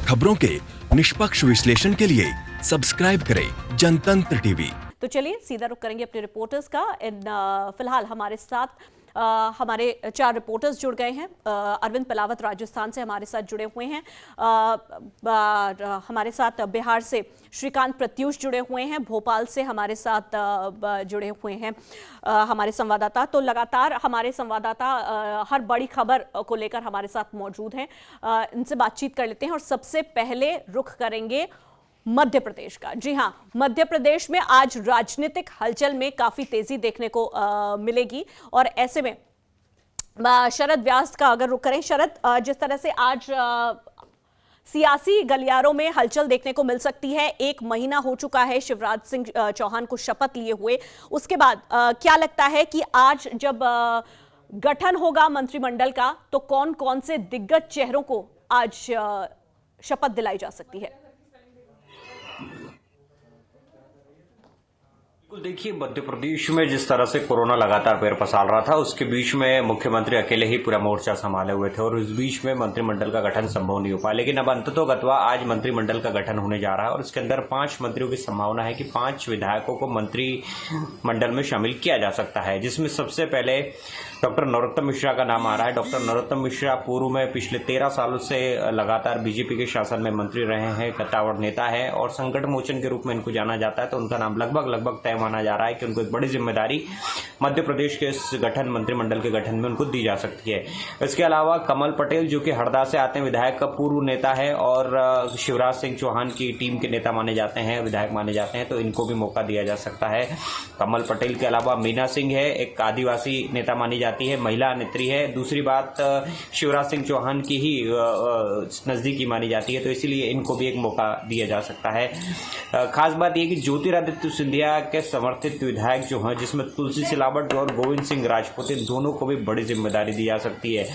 खबरों के निष्पक्ष विश्लेषण के लिए सब्सक्राइब करें जनतंत्र टीवी। तो चलिए सीधा रुख करेंगे अपने रिपोर्टर्स का। फिलहाल हमारे साथ हमारे 4 रिपोर्टर्स जुड़ गए हैं। अरविंद पलावत राजस्थान से हमारे साथ जुड़े हुए हैं। हमारे साथ बिहार से श्रीकांत प्रत्यूष जुड़े हुए हैं। भोपाल से हमारे साथ जुड़े हुए हैं हमारे संवाददाता। तो लगातार हमारे संवाददाता हर बड़ी खबर को लेकर हमारे साथ मौजूद हैं। इनसे बातचीत कर लेते हैं और सबसे पहले रुख करेंगे मध्य प्रदेश का। जी हां, मध्य प्रदेश में आज राजनीतिक हलचल में काफी तेजी देखने को मिलेगी और ऐसे में शरद व्यास का अगर रुख करें, शरद, जिस तरह से आज सियासी गलियारों में हलचल देखने को मिल सकती है। 1 महीना हो चुका है शिवराज सिंह चौहान को शपथ लिए हुए। उसके बाद क्या लगता है कि आज जब गठन होगा मंत्रिमंडल का तो कौन कौन से दिग्गज चेहरों को आज शपथ दिलाई जा सकती है? देखिए, मध्य प्रदेश में जिस तरह से कोरोना लगातार पैर पसार रहा था, उसके बीच में मुख्यमंत्री अकेले ही पूरा मोर्चा संभाले हुए थे और इस बीच में मंत्रिमंडल का गठन संभव नहीं हो पाया। लेकिन अब अंततोगत्वा आज मंत्रिमंडल का गठन होने जा रहा है और इसके अंदर 5 मंत्रियों की संभावना है कि 5 विधायकों को मंत्रिमंडल में शामिल किया जा सकता है, जिसमें सबसे पहले डॉक्टर नरोत्तम मिश्रा का नाम आ रहा है। डॉक्टर नरोत्तम मिश्रा पूर्व में पिछले 13 सालों से लगातार बीजेपी के शासन में मंत्री रहे हैं, कट्टावर नेता है और संकट मोचन के रूप में इनको जाना जाता है। तो उनका नाम लगभग तय माना जा रहा है कि उनको एक बड़ी जिम्मेदारी मध्य प्रदेश के इस गठन मंत्रिमंडल के गठन में उनको दी जा सकती है। इसके अलावा कमल पटेल, जो कि हरदा से आते हैं, विधायक का पूर्व नेता है और शिवराज सिंह चौहान की टीम के नेता माने जाते हैं, विधायक माने जाते हैं, तो इनको भी मौका दिया जा सकता है। कमल पटेल के अलावा मीना सिंह है, एक आदिवासी नेता मानी जाती है, महिला नेत्री है। दूसरी बात, शिवराज सिंह चौहान की ही नजदीकी मानी जाती है, तो इसीलिए इनको भी एक मौका दिया जा सकता है। खास बात यह कि ज्योतिरादित्य सिंधिया के समर्थित विधायक जो हैं, जिसमें तुलसी सिलावट और गोविंद सिंह राजपूत, इन दोनों को भी बड़ी जिम्मेदारी दी जा सकती है।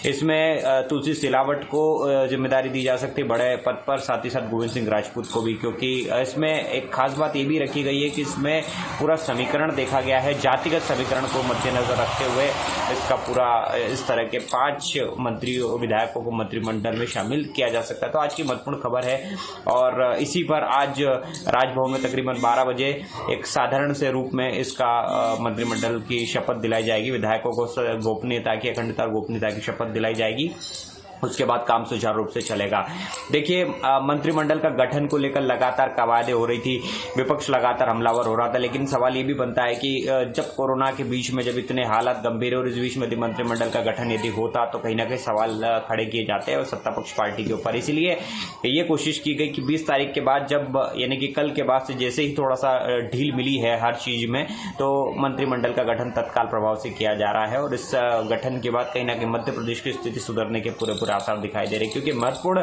इसमें तुलसी सिलावट को जिम्मेदारी दी जा सकती है बड़े पद पर, साथ ही साथ गोविंद सिंह राजपूत को भी, क्योंकि इसमें एक खास बात यह भी रखी गई है कि इसमें पूरा समीकरण देखा गया है, जातिगत समीकरण को मद्देनजर रखते हुए इसका पूरा इस तरह के 5 मंत्रियों विधायकों को मंत्रिमंडल में शामिल किया जा सकता है। तो आज की महत्वपूर्ण खबर है और इसी पर आज राजभवन में तकरीबन 12 बजे एक साधारण से रूप में इसका मंत्रिमंडल की शपथ दिलाई जाएगी। विधायकों को गोपनीयता की, अखंडता और गोपनीयता की शपथ दिलाई जाएगी। उसके बाद काम सुचारू रूप से चलेगा। देखिए, मंत्रिमंडल का गठन को लेकर लगातार कवायदें हो रही थी, विपक्ष लगातार हमलावर हो रहा था, लेकिन सवाल ये भी बनता है कि जब कोरोना के बीच में जब इतने हालात गंभीर है और इस बीच में यदि मंत्रिमंडल का गठन यदि होता तो कहीं ना कहीं सवाल खड़े किए जाते हैं और सत्ता पक्ष पार्टी के ऊपर। इसलिए ये कोशिश की गई कि 20 तारीख के बाद, जब यानी कि कल के बाद से जैसे ही थोड़ा सा ढील मिली है हर चीज में, तो मंत्रिमंडल का गठन तत्काल प्रभाव से किया जा रहा है और इस गठन के बाद कहीं ना कहीं मध्य प्रदेश की स्थिति सुधरने के पूरे आसार दिखाई दे रहे, क्योंकि महत्वपूर्ण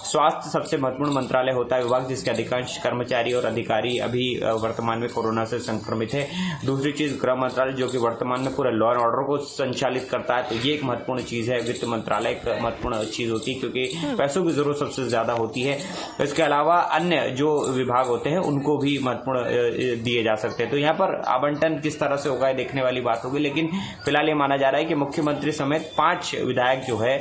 स्वास्थ्य सबसे महत्वपूर्ण मंत्रालय होता है विभाग, जिसके अधिकांश कर्मचारी और अधिकारी अभी वर्तमान में कोरोना से संक्रमित है। दूसरी चीज गृह मंत्रालय, जो कि वर्तमान में पूरे लॉ एंड ऑर्डर को संचालित करता है, तो ये एक महत्वपूर्ण चीज है। वित्त मंत्रालय एक महत्वपूर्ण चीज होती है, क्योंकि पैसों की जरूरत सबसे ज्यादा होती है। इसके अलावा अन्य जो विभाग होते हैं उनको भी महत्वपूर्ण दिए जा सकते हैं। तो यहाँ पर आवंटन किस तरह से होगा देखने वाली बात होगी, लेकिन फिलहाल ये माना जा रहा है कि मुख्यमंत्री समेत 5 विधायक जो है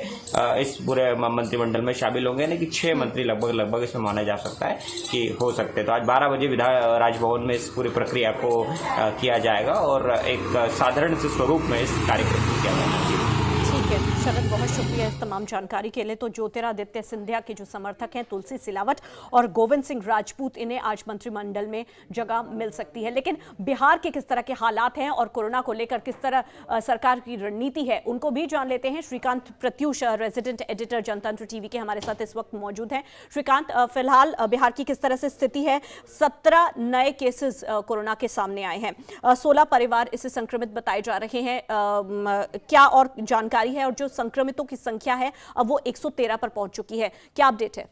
इस पूरे मंत्रिमंडल में शामिल होंगे, यानी कि 6 मंत्री लगभग इसमें माना जा सकता है कि हो सकते हैं। तो आज 12 बजे राजभवन में इस पूरी प्रक्रिया को किया जाएगा और एक साधारण से स्वरूप में इस कार्यक्रम को किया जाएगा। ठीक है शरद, बहुत शुक्रिया इस तमाम जानकारी के लिए। तो ज्योतिरादित्य सिंधिया के जो समर्थक हैं, तुलसी सिलावट और गोविंद सिंह राजपूत, इन्हें आज मंत्रिमंडल में जगह मिल सकती है। लेकिन बिहार के किस तरह के हालात हैं और कोरोना को लेकर किस तरह सरकार की रणनीति है, उनको भी जान लेते हैं। श्रीकांत प्रत्यूष, रेजिडेंट एडिटर जनतंत्र टीवी के, हमारे साथ इस वक्त मौजूद हैं। श्रीकांत, फिलहाल बिहार की किस तरह से स्थिति है? 17 नए केसेस कोरोना के सामने आए हैं, 16 परिवार इससे संक्रमित बताए जा रहे हैं। क्या और जानकारी है? और जो संक्रमितों की संख्या है अब वो 113 पर पहुंच चुकी है, क्या अपडेट है?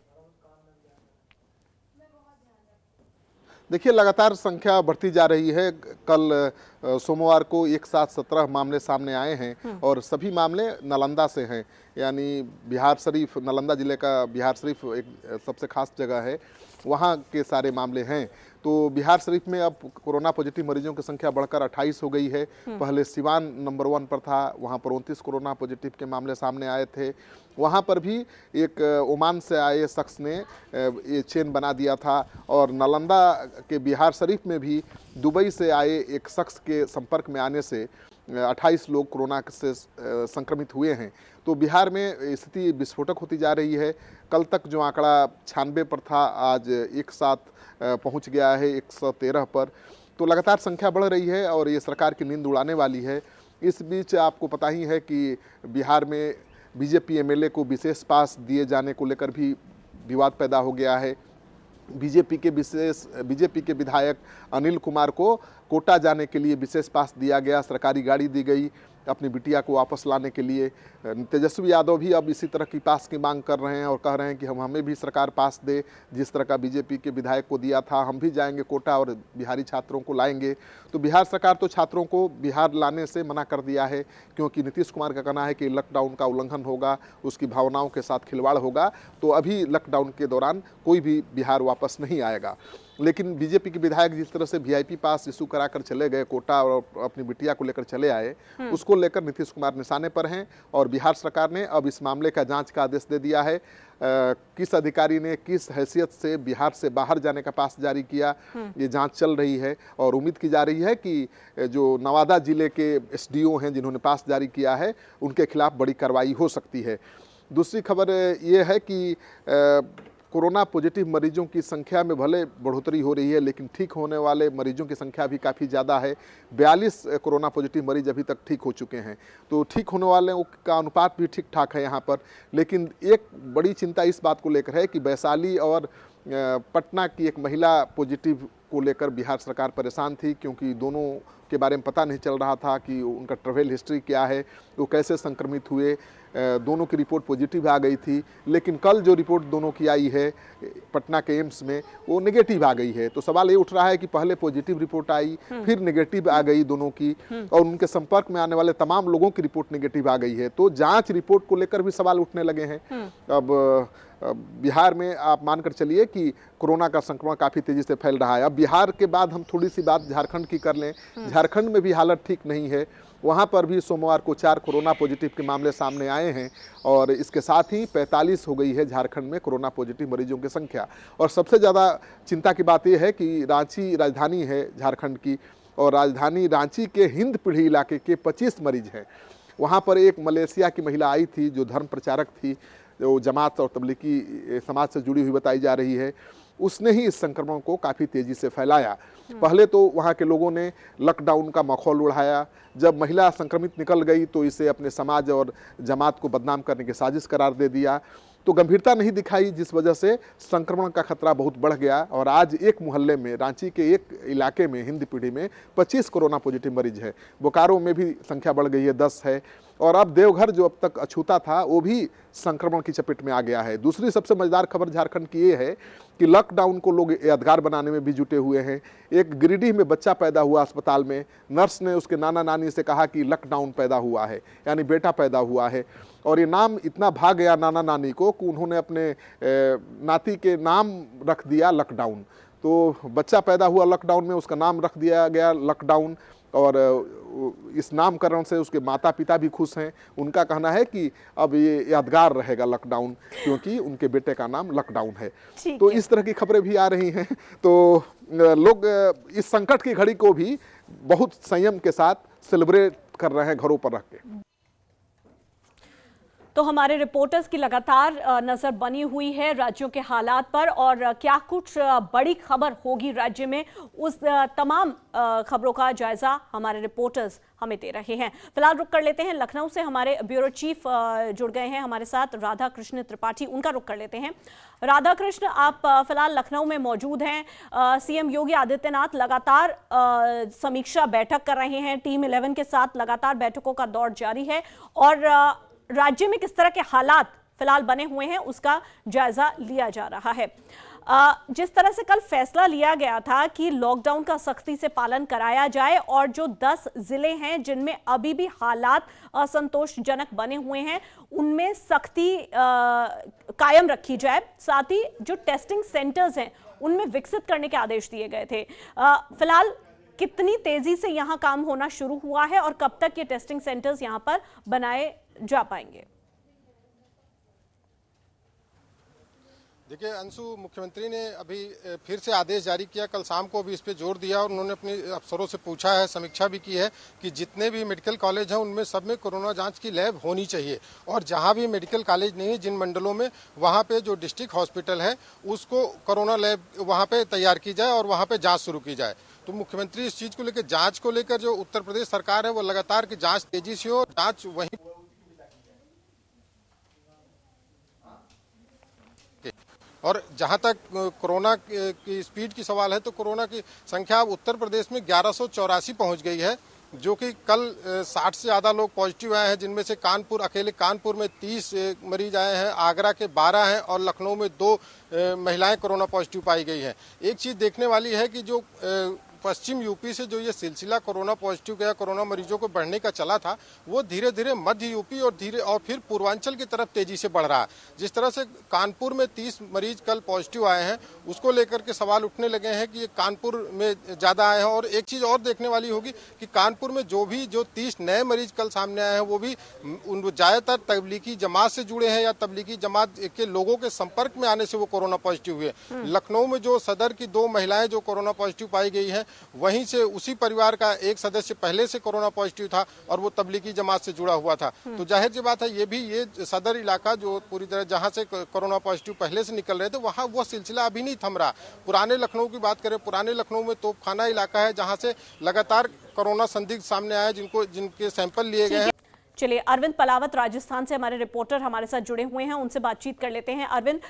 देखिए, लगातार संख्या बढ़ती जा रही है। कल सोमवार को एक साथ 17 मामले सामने आए हैं और सभी मामले नालंदा से हैं। यानी बिहार शरीफ, नालंदा जिले का बिहार शरीफ एक सबसे खास जगह है, वहाँ के सारे मामले हैं। तो बिहार शरीफ में अब कोरोना पॉजिटिव मरीजों की संख्या बढ़कर 28 हो गई है। पहले सिवान नंबर 1 पर था, वहाँ पर 29 कोरोना पॉजिटिव के मामले सामने आए थे। वहाँ पर भी एक ओमान से आए शख्स ने ये चेन बना दिया था। और नालंदा के बिहार शरीफ में भी दुबई से आए एक शख्स के संपर्क में आने से 28 लोग कोरोना से संक्रमित हुए हैं। तो बिहार में स्थिति विस्फोटक होती जा रही है। कल तक जो आंकड़ा 96 पर था, आज एक साथ पहुंच गया है 113 पर। तो लगातार संख्या बढ़ रही है और ये सरकार की नींद उड़ाने वाली है। इस बीच आपको पता ही है कि बिहार में बीजेपी एमएलए को विशेष पास दिए जाने को लेकर भी विवाद पैदा हो गया है। बीजेपी के विधायक अनिल कुमार को कोटा जाने के लिए विशेष पास दिया गया, सरकारी गाड़ी दी गई अपनी बिटिया को वापस लाने के लिए। तेजस्वी यादव भी अब इसी तरह की पास की मांग कर रहे हैं और कह रहे हैं कि हमें भी सरकार पास दे, जिस तरह का बीजेपी के विधायक को दिया था, हम भी जाएंगे कोटा और बिहारी छात्रों को लाएंगे। तो बिहार सरकार तो छात्रों को बिहार लाने से मना कर दिया है, क्योंकि नीतीश कुमार का कहना है कि लॉकडाउन का उल्लंघन होगा, उसकी भावनाओं के साथ खिलवाड़ होगा। तो अभी लॉकडाउन के दौरान कोई भी बिहार वापस नहीं आएगा। लेकिन बीजेपी के विधायक जिस तरह से वीआईपी पास इशू कराकर चले गए कोटा और अपनी बिटिया को लेकर चले आए, उसको लेकर नीतीश कुमार निशाने पर हैं। और बिहार सरकार ने अब इस मामले का जांच का आदेश दे दिया है। किस अधिकारी ने किस हैसियत से बिहार से बाहर जाने का पास जारी किया, ये जांच चल रही है। और उम्मीद की जा रही है कि जो नवादा जिले के एसडीओ हैं जिन्होंने पास जारी किया है, उनके खिलाफ बड़ी कार्रवाई हो सकती है। दूसरी खबर ये है कि कोरोना पॉजिटिव मरीजों की संख्या में भले बढ़ोतरी हो रही है, लेकिन ठीक होने वाले मरीजों की संख्या भी काफ़ी ज़्यादा है। 42 कोरोना पॉजिटिव मरीज अभी तक ठीक हो चुके हैं। तो ठीक होने वालों का अनुपात भी ठीक ठाक है यहाँ पर। लेकिन एक बड़ी चिंता इस बात को लेकर है कि वैशाली और पटना की एक महिला पॉजिटिव को लेकर बिहार सरकार परेशान थी, क्योंकि दोनों के बारे में पता नहीं चल रहा था कि उनका ट्रैवल हिस्ट्री क्या है, वो कैसे संक्रमित हुए। दोनों की रिपोर्ट पॉजिटिव आ गई थी, लेकिन कल जो रिपोर्ट दोनों की आई है पटना के एम्स में, वो नेगेटिव आ गई है। तो सवाल ये उठ रहा है कि पहले पॉजिटिव रिपोर्ट आई, फिर नेगेटिव आ गई दोनों की, और उनके संपर्क में आने वाले तमाम लोगों की रिपोर्ट नेगेटिव आ गई है। तो जांच रिपोर्ट को लेकर भी सवाल उठने लगे हैं। अब बिहार में आप मानकर चलिए कि कोरोना का संक्रमण काफ़ी तेज़ी से फैल रहा है। अब बिहार के बाद हम थोड़ी सी बात झारखंड की कर लें। झारखंड में भी हालत ठीक नहीं है। वहाँ पर भी सोमवार को 4 कोरोना पॉजिटिव के मामले सामने आए हैं और इसके साथ ही 45 हो गई है झारखंड में कोरोना पॉजिटिव मरीजों की संख्या। और सबसे ज़्यादा चिंता की बात यह है कि रांची राजधानी है झारखंड की, और राजधानी रांची के हिंद पीढ़ी इलाके के 25 मरीज हैं। वहाँ पर एक मलेशिया की महिला आई थी जो धर्म प्रचारक थी, जो जमात और तबलीगी समाज से जुड़ी हुई बताई जा रही है। उसने ही इस संक्रमण को काफ़ी तेज़ी से फैलाया। पहले तो वहाँ के लोगों ने लॉकडाउन का मखौल उड़ाया। जब महिला संक्रमित निकल गई तो इसे अपने समाज और जमात को बदनाम करने की साजिश करार दे दिया। तो गंभीरता नहीं दिखाई, जिस वजह से संक्रमण का खतरा बहुत बढ़ गया। और आज एक मोहल्ले में, रांची के एक इलाके में, हिंद पीढ़ी में 25 कोरोना पॉजिटिव मरीज है। बोकारो में भी संख्या बढ़ गई है, 10 है। और अब देवघर जो अब तक अछूता था वो भी संक्रमण की चपेट में आ गया है। दूसरी सबसे मजेदार खबर झारखंड की ये है कि लॉकडाउन को लोग यादगार बनाने में भी जुटे हुए हैं। एक गिरिडीह में बच्चा पैदा हुआ अस्पताल में, नर्स ने उसके नाना नानी से कहा कि लॉकडाउन पैदा हुआ है, यानी बेटा पैदा हुआ है। और ये नाम इतना भा गया नाना नानी को कि उन्होंने अपने नाती के नाम रख दिया लॉकडाउन। तो बच्चा पैदा हुआ लॉकडाउन में, उसका नाम रख दिया गया लॉकडाउन। और इस नामकरण से उसके माता पिता भी खुश हैं। उनका कहना है कि अब ये यादगार रहेगा लॉकडाउन, क्योंकि उनके बेटे का नाम लॉकडाउन है। तो इस तरह की खबरें भी आ रही हैं। तो लोग इस संकट की घड़ी को भी बहुत संयम के साथ सेलिब्रेट कर रहे हैं घरों पर रह के। तो हमारे रिपोर्टर्स की लगातार नजर बनी हुई है राज्यों के हालात पर, और क्या कुछ बड़ी खबर होगी राज्य में, उस तमाम खबरों का जायजा हमारे रिपोर्टर्स हमें दे रहे हैं। फिलहाल रुक कर लेते हैं लखनऊ से, हमारे ब्यूरो चीफ जुड़ गए हैं हमारे साथ, राधा कृष्ण त्रिपाठी, उनका रुक कर लेते हैं। राधा कृष्ण, आप फिलहाल लखनऊ में मौजूद हैं। सीएम योगी आदित्यनाथ लगातार समीक्षा बैठक कर रहे हैं, टीम 11 के साथ लगातार बैठकों का दौर जारी है, और राज्य में किस तरह के हालात फिलहाल बने हुए हैं उसका जायजा लिया जा रहा है। जिस तरह से कल फैसला लिया गया था कि लॉकडाउन का सख्ती से पालन कराया जाए और जो 10 जिले हैं जिनमें अभी भी हालात असंतोषजनक बने हुए हैं उनमें सख्ती कायम रखी जाए, साथ ही जो टेस्टिंग सेंटर्स हैं उनमें विकसित करने के आदेश दिए गए थे। फिलहाल कितनी तेजी से यहां काम होना शुरू हुआ है और कब तक ये टेस्टिंग सेंटर्स यहां पर बनाए जा पाएंगे? देखिए अंशु, मुख्यमंत्री ने अभी फिर से आदेश जारी किया, कल शाम को भी इस पे जोर दिया और उन्होंने अपने अफसरों से पूछा है, समीक्षा भी की है कि जितने भी मेडिकल कॉलेज हैं उनमें सब में कोरोना जांच की लैब होनी चाहिए और जहां भी मेडिकल कॉलेज नहीं है जिन मंडलों में, वहां पे जो डिस्ट्रिक्ट हॉस्पिटल है उसको कोरोना लैब वहां पे तैयार की जाए और वहां पे जाँच शुरू की जाए। तो मुख्यमंत्री इस चीज को लेकर, जाँच को लेकर जो उत्तर प्रदेश सरकार है वो लगातार की जाँच तेजी से हो, जाँच वहीं और जहां तक कोरोना की स्पीड की सवाल है तो कोरोना की संख्या अब उत्तर प्रदेश में 1184 पहुंच गई है, जो कि कल 60 से ज़्यादा लोग पॉजिटिव आए हैं, जिनमें से अकेले कानपुर में 30 मरीज आए हैं, आगरा के 12 हैं और लखनऊ में 2 महिलाएं कोरोना पॉजिटिव पाई गई हैं। एक चीज़ देखने वाली है कि जो पश्चिम यूपी से जो ये सिलसिला कोरोना पॉजिटिव या कोरोना मरीजों को बढ़ने का चला था वो धीरे धीरे मध्य यूपी और फिर पूर्वांचल की तरफ तेजी से बढ़ रहा है। जिस तरह से कानपुर में 30 मरीज कल पॉजिटिव आए हैं उसको लेकर के सवाल उठने लगे हैं कि ये कानपुर में ज़्यादा आए हैं। और एक चीज़ और देखने वाली होगी कि कानपुर में जो 30 नए मरीज कल सामने आए हैं वो भी ज़्यादातर तबलीगी जमात से जुड़े हैं या तबलीगी जमात के लोगों के संपर्क में आने से वो कोरोना पॉजिटिव हुए। लखनऊ में जो सदर की 2 महिलाएं जो कोरोना पॉजिटिव पाई गई हैं वहीं से उसी परिवार का एक सदस्य पहले से कोरोना पॉजिटिव था और वो तबलीगी जमात से जुड़ा हुआ था। तो जाहिर सी बात है ये सदर इलाका जो पूरी तरह जहां से कोरोना पॉजिटिव पहले से निकल रहे थे वहां वो सिलसिला अभी नहीं थम रहा। पुराने लखनऊ की बात करें, पुराने लखनऊ में तोपखाना इलाका है जहाँ से लगातार कोरोना संदिग्ध सामने आए जिनके सैंपल लिए गए हैं। चलिए, अरविंद पलावत राजस्थान से हमारे रिपोर्टर हमारे साथ जुड़े हुए हैं, उनसे बातचीत कर लेते हैं। अरविंद,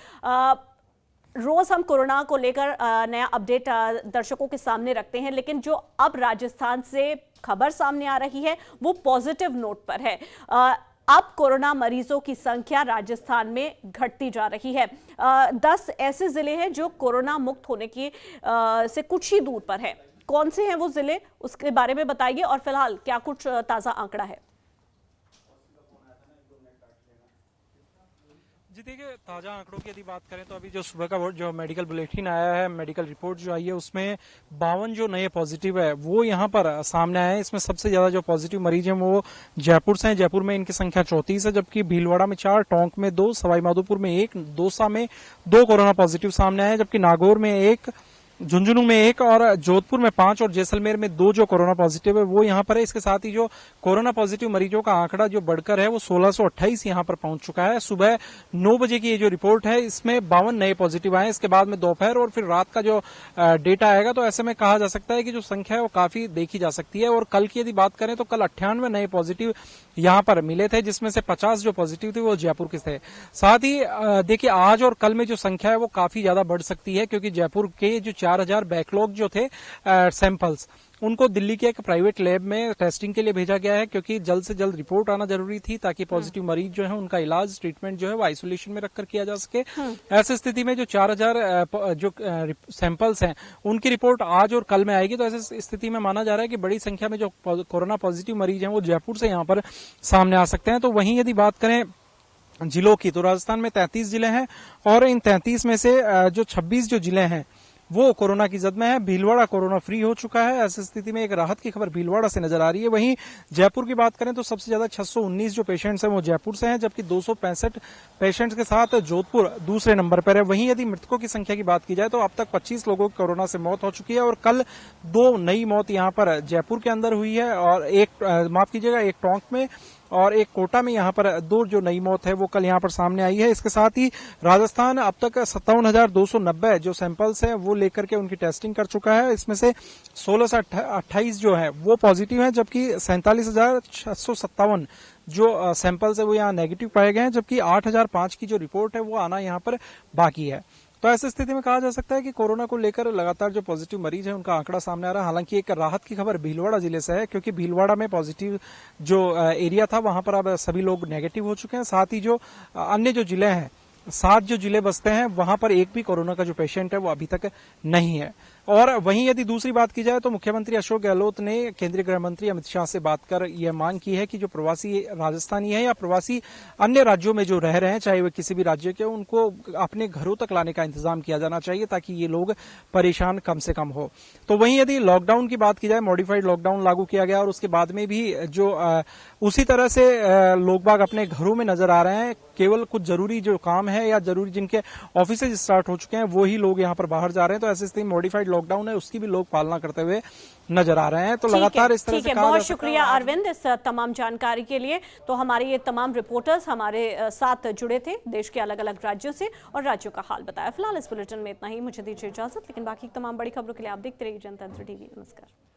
रोज हम कोरोना को लेकर नया अपडेट दर्शकों के सामने रखते हैं, लेकिन जो अब राजस्थान से खबर सामने आ रही है वो पॉजिटिव नोट पर है। अब कोरोना मरीजों की संख्या राजस्थान में घटती जा रही है। 10 ऐसे जिले हैं जो कोरोना मुक्त होने की से कुछ ही दूर पर है। कौन से हैं वो जिले, उसके बारे में बताइए और फिलहाल क्या कुछ ताजा आंकड़ा है? जी देखिए, ताज़ा आंकड़ों की यदि बात करें तो अभी जो सुबह का जो मेडिकल बुलेटिन आया है, मेडिकल रिपोर्ट जो आई है उसमें 52 जो नए पॉजिटिव है वो यहाँ पर सामने आए हैं। इसमें सबसे ज्यादा जो पॉजिटिव मरीज हैं वो जयपुर से हैं। जयपुर में इनकी संख्या 34 है, जबकि भीलवाड़ा में 4, टोंक में 2, सवाईमाधोपुर में 1, दौसा में 2 कोरोना पॉजिटिव सामने आए, जबकि नागौर में 1, झुंझुनू में 1 और जोधपुर में 5 और जैसलमेर में 2 जो कोरोना पॉजिटिव है वो यहाँ पर है। इसके साथ ही जो कोरोना पॉजिटिव मरीजों का आंकड़ा जो बढ़कर है वो 1628 यहाँ पर पहुंच चुका है। सुबह 9 बजे की ये जो रिपोर्ट है इसमें 52 नए पॉजिटिव आए। इसके बाद में दोपहर और फिर रात का जो डेटा आएगा तो ऐसे में कहा जा सकता है कि जो संख्या है वो काफी देखी जा सकती है। और कल की यदि बात करें तो कल 98 नए पॉजिटिव यहाँ पर मिले थे, जिसमें से 50 जो पॉजिटिव थे वो जयपुर के थे। साथ ही देखिए, आज और कल में जो संख्या है वो काफी ज्यादा बढ़ सकती है, क्योंकि जयपुर के जो 4000 बैकलॉग जो थे सैंपल्स उनको दिल्ली के एक प्राइवेट लैब में टेस्टिंग के लिए भेजा गया है, क्योंकि जल्द से जल्द रिपोर्ट आना जरूरी थी ताकि पॉजिटिव मरीज जो है उनका इलाज ट्रीटमेंट जो है वो आइसोलेशन में रखकर किया जा सके। ऐसी स्थिति में जो 4000 जो सैंपल्स हैं उनकी रिपोर्ट आज और कल में आएगी। तो ऐसी स्थिति में माना जा रहा है कि बड़ी संख्या में जो कोरोना पॉजिटिव मरीज हैं वो जयपुर से यहाँ पर सामने आ सकते हैं। तो वहीं यदि बात करें जिलों की तो राजस्थान में 33 जिले हैं और इन 33 में से जो 26 जो जिले हैं वो कोरोना की जद में है। भीलवाड़ा कोरोना फ्री हो चुका है। ऐसी स्थिति में एक राहत की खबर भीलवाड़ा से नजर आ रही है। वहीं जयपुर की बात करें तो सबसे ज्यादा 619 जो पेशेंट्स हैं वो जयपुर से हैं, जबकि 265 पेशेंट्स के साथ जोधपुर दूसरे नंबर पर है। वहीं यदि मृतकों की संख्या की बात की जाए तो अब तक 25 लोगों की कोरोना से मौत हो चुकी है और कल 2 नई मौत यहाँ पर जयपुर के अंदर हुई है और एक टोंक में और एक कोटा में यहाँ पर 2 जो नई मौत है वो कल यहाँ पर सामने आई है। इसके साथ ही राजस्थान अब तक 57,290 जो सैंपल्स है वो लेकर के उनकी टेस्टिंग कर चुका है। इसमें से 1628 जो है वो पॉजिटिव है, जबकि 47,657 जो सैंपल्स है वो यहाँ नेगेटिव पाए गए हैं, जबकि 8,005 की जो रिपोर्ट है वो आना यहाँ पर बाकी है। तो ऐसी स्थिति में कहा जा सकता है कि कोरोना को लेकर लगातार जो पॉजिटिव मरीज है उनका आंकड़ा सामने आ रहा है। हालांकि एक राहत की खबर भीलवाड़ा जिले से है, क्योंकि भीलवाड़ा में पॉजिटिव जो एरिया था वहां पर अब सभी लोग नेगेटिव हो चुके हैं। साथ ही जो अन्य जो जिले हैं 7 जो जिले बसते हैं वहां पर एक भी कोरोना का जो पेशेंट है वो अभी तक नहीं है। और वहीं यदि दूसरी बात की जाए तो मुख्यमंत्री अशोक गहलोत ने केंद्रीय गृह मंत्री अमित शाह से बात कर यह मांग की है कि जो प्रवासी राजस्थानी है या प्रवासी अन्य राज्यों में जो रह रहे हैं, चाहे वे किसी भी राज्य के, उनको अपने घरों तक लाने का इंतजाम किया जाना चाहिए ताकि ये लोग परेशान कम से कम हो। तो वहीं यदि लॉकडाउन की बात की जाए, मॉडिफाइड लॉकडाउन लागू किया गया और उसके बाद में भी जो उसी तरह से लोग बाग अपने घरों में नजर आ रहे हैं। केवल कुछ जरूरी जो काम है या जरूरी जिनके ऑफिसेज स्टार्ट हो चुके हैं वो ही लोग यहाँ पर बाहर जा रहे हैं। तो ऐसे स्थिति मॉडिफाइड लॉकडाउन है उसकी भी लोग पालना करते हुए नजर आ रहे हैं। तो लगातार इस तरह से बहुत शुक्रिया अरविंद इस तमाम जानकारी के लिए। तो हमारे ये तमाम रिपोर्टर्स हमारे साथ जुड़े थे देश के अलग अलग राज्यों से और राज्यों का हाल बताया। फिलहाल इस बुलेटिन में इतना ही, मुझे दीजिए इजाजत, लेकिन बाकी तमाम बड़ी खबरों के लिए आप देखते रहिए जनतंत्र टीवी। नमस्कार।